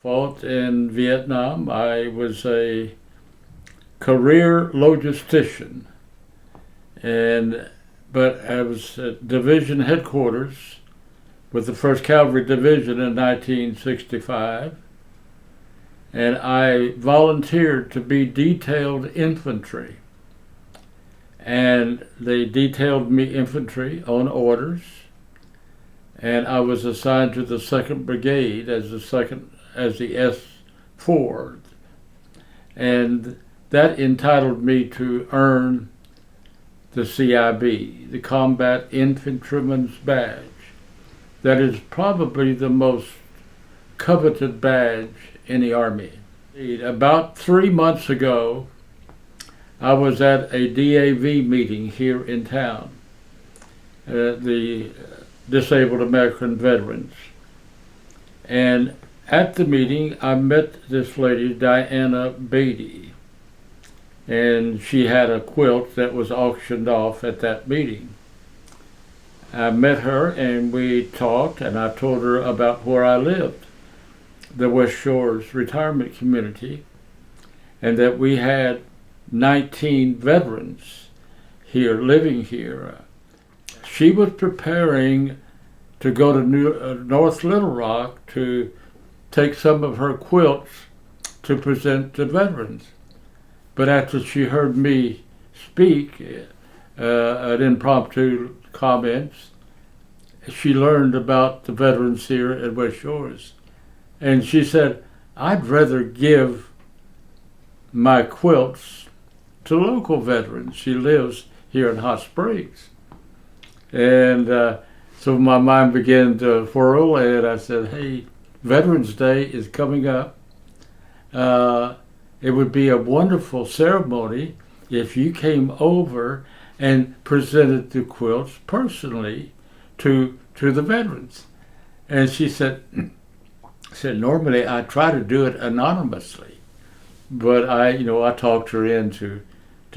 Fought in Vietnam. I was a career logistician, but I was at division headquarters with the 1st Cavalry Division in 1965, and I volunteered to be detailed infantry. And they detailed me infantry on orders, and I was assigned to the 2nd Brigade as the S4, and that entitled me to earn the CIB, the Combat Infantryman's Badge. That is probably the most coveted badge in the Army. About 3 months ago, I was at a DAV meeting here in town, the Disabled American Veterans. And at the meeting, I met this lady, Diana Beatty, and she had a quilt that was auctioned off at that meeting. I met her and we talked, and I told her about where I lived, the West Shores retirement community, and that we had 19 veterans here, living here. She was preparing to go to North Little Rock to take some of her quilts to present to veterans. But after she heard me speak at impromptu comments, she learned about the veterans here at West Shores. And she said, I'd rather give my quilts to local veterans. She lives here in Hot Springs. And so my mind began to whirl, and I said, hey, Veterans Day is coming up. It would be a wonderful ceremony if you came over and presented the quilts personally to the veterans. And she said, normally I try to do it anonymously, but I talked her into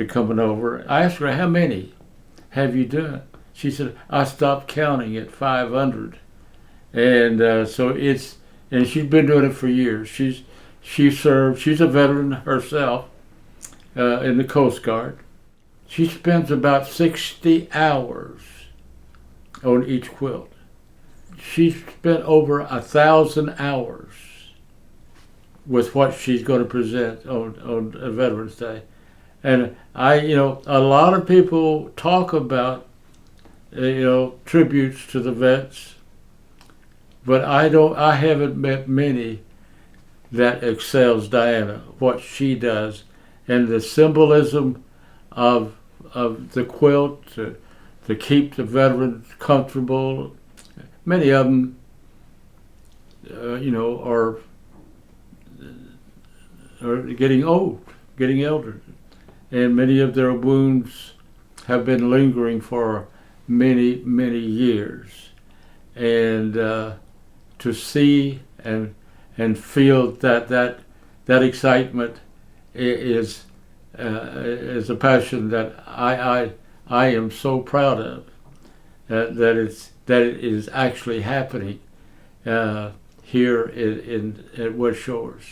coming over. I asked her, how many have you done? She said, I stopped counting at 500. And and she's been doing it for years. She served, she's a veteran herself in the Coast Guard. She spends about 60 hours on each quilt. She spent over 1,000 hours with what she's going to present on Veterans Day. And a lot of people talk about, tributes to the vets, but I haven't met many that excels Diana, what she does, and the symbolism of the quilt to keep the veterans comfortable. Many of them, are getting old, getting elder, and many of their wounds have been lingering for many, many years. And to see and feel that excitement is a passion that I am so proud of. That it is actually happening here at West Shores.